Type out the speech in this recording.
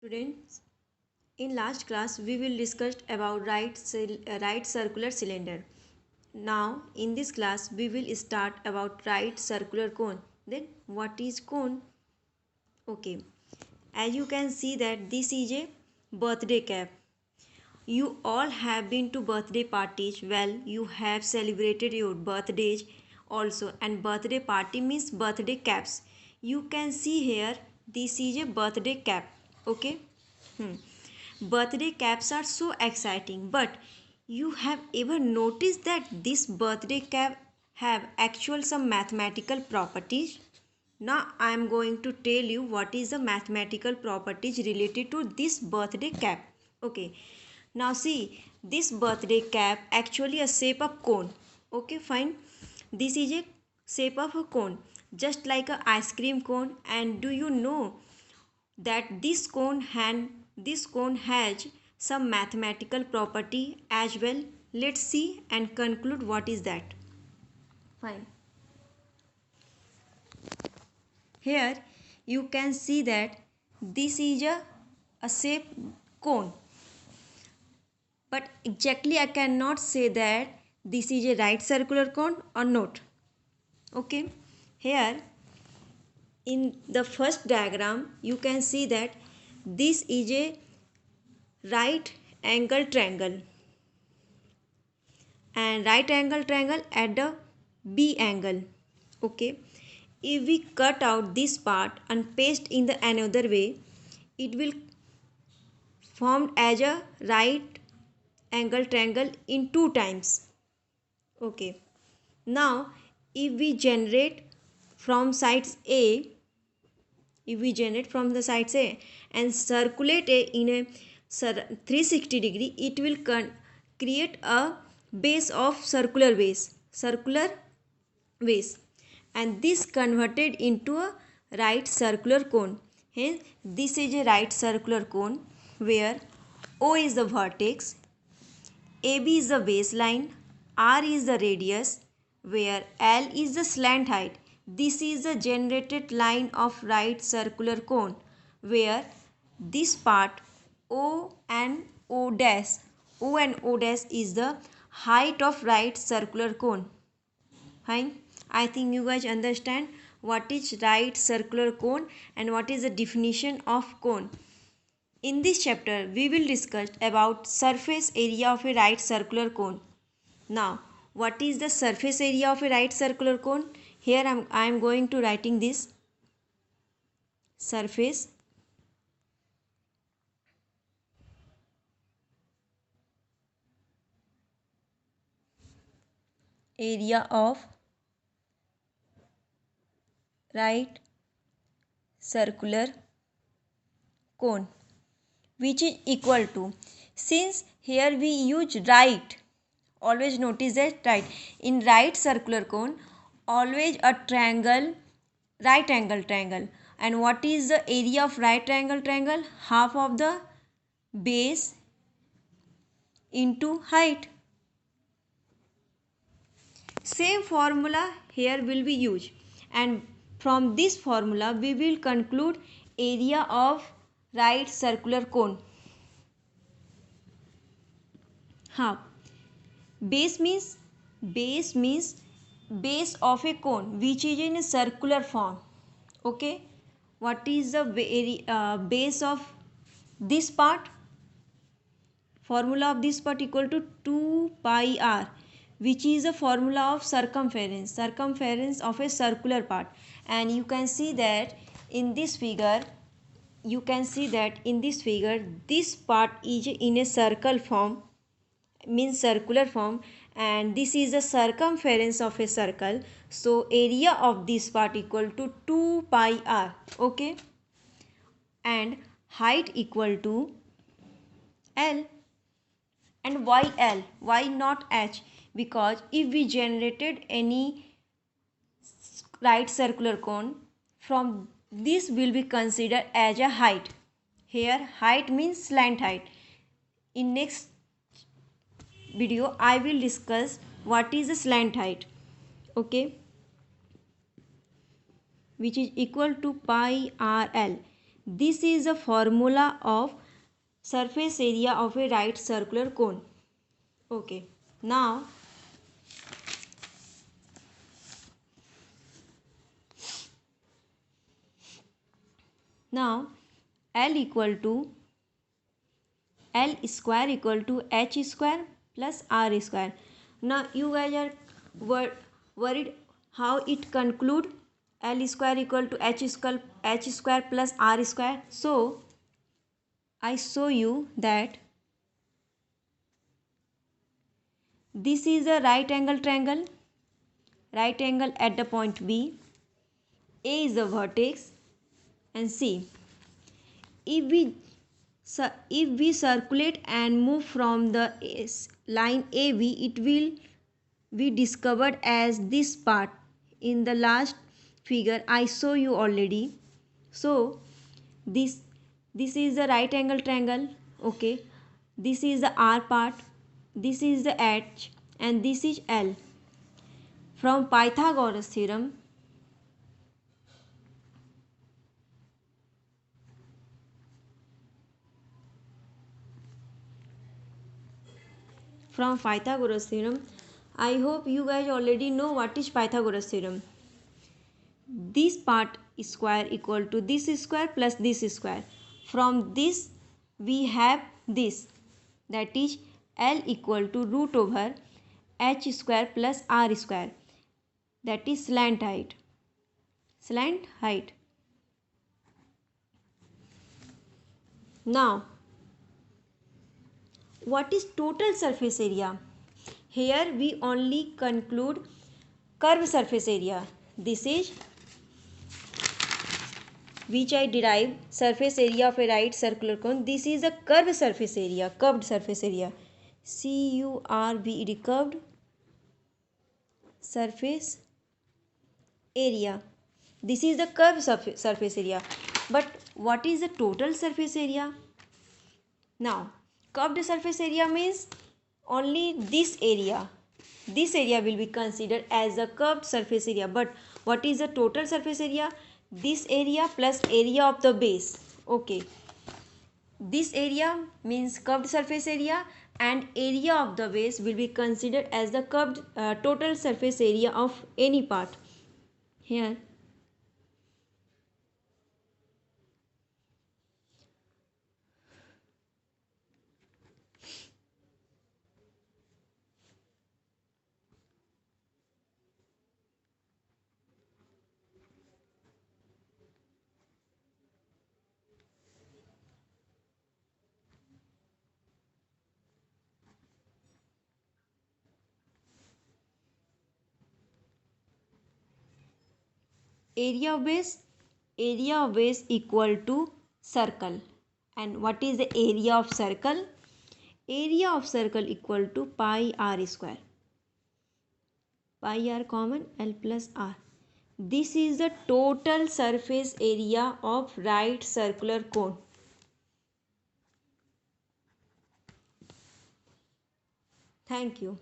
Students, in last class we will discuss about right circular cylinder. Now in this class we will start about right circular cone. Then what is cone? Okay, as you can see that this is a birthday cap. You all have been to birthday parties. Well, you have celebrated your birthdays also, and birthday party means birthday caps. You can see here this is a birthday cap. Okay. Birthday caps are so exciting, but you have ever noticed that this birthday cap have actual some mathematical properties? Now I am going to tell you what is the mathematical properties related to this birthday cap. Okay. Now see, this birthday cap actually a shape of cone. Okay, fine. This is a shape of a cone, just like a ice cream cone. And do you know that this cone has some mathematical property as well? Let's see and conclude what is that. Fine. Here you can see that this is a shape cone, but exactly I cannot say that this is a right circular cone or not. Okay, here in the first diagram you can see that this is a right angle triangle, and right angle triangle at the B angle. Okay, if we cut out this part and paste in the another way, it will formed as a right angle triangle in two times. Okay, now if we generate from sides A, if we generate from the sides A and circulate A in a 360 degree, it will create a base of circular base, and this converted into a right circular cone. Hence this is a right circular cone where O is the vertex, AB is the baseline, R is the radius, where L is the slant height. This is the generated line of right circular cone, where this part O and O dash is the height of right circular cone. Fine. I think you guys understand what is right circular cone and what is the definition of cone. In this chapter, we will discuss about surface area of a right circular cone. Now, what is the surface area of a right circular cone? Here I am going to writing this surface area of right circular cone, which is equal to, since here we use right, always notice that right, in right circular cone always a triangle, right angle triangle, and what is the area of right angle triangle? Half of the base into height. Same formula here will be used, and from this formula we will conclude area of right circular cone. Half. Base means base of a cone which is in a circular form. Okay, what is the base of this part? Formula of this part equal to 2 pi r, which is the formula of circumference of a circular part. And you can see that in this figure, this part is in a circle form, means circular form, and this is the circumference of a circle. So area of this part equal to 2 pi r. Okay, and height equal to L. And why L? Why not H? Because if we generated any right circular cone, from this will be considered as a height. Here height means slant height. In next video I will discuss what is the slant height. Okay, which is equal to pi RL. This is a formula of surface area of a right circular cone. Okay, now L equal to L square equal to H square plus R square. Now you guys are worried how it conclude L square equal to H square plus R square. So I show you that this is a right angle triangle. Right angle at the point B. A is the vertex, and C. If we circulate and move from the line AB, it will be discovered as this part in the last figure I show you already. So this is the right angle triangle. Okay, this is the R part, this is the H, and this is L. From Pythagoras theorem, I hope you guys already know what is Pythagoras theorem. This part square equal to this square plus this square. From this we have this, that is L equal to root over H square plus R square, that is slant height. Now what is total surface area? Here we only conclude curved surface area. This is which I derive surface area of a right circular cone. This is a curved surface area, curved surface area. CURVED, curved surface area. This is the curved surface area. But what is the total surface area? Now, curved surface area means only this area. This area will be considered as a curved surface area. But what is the total surface area? This area plus area of the base. Okay. This area means curved surface area, and area of the base will be considered as the curved total surface area of any part. Here area of base equal to circle. And what is the area of circle? Area of circle equal to pi r square. Pi r common, L plus r. This is the total surface area of right circular cone. Thank you.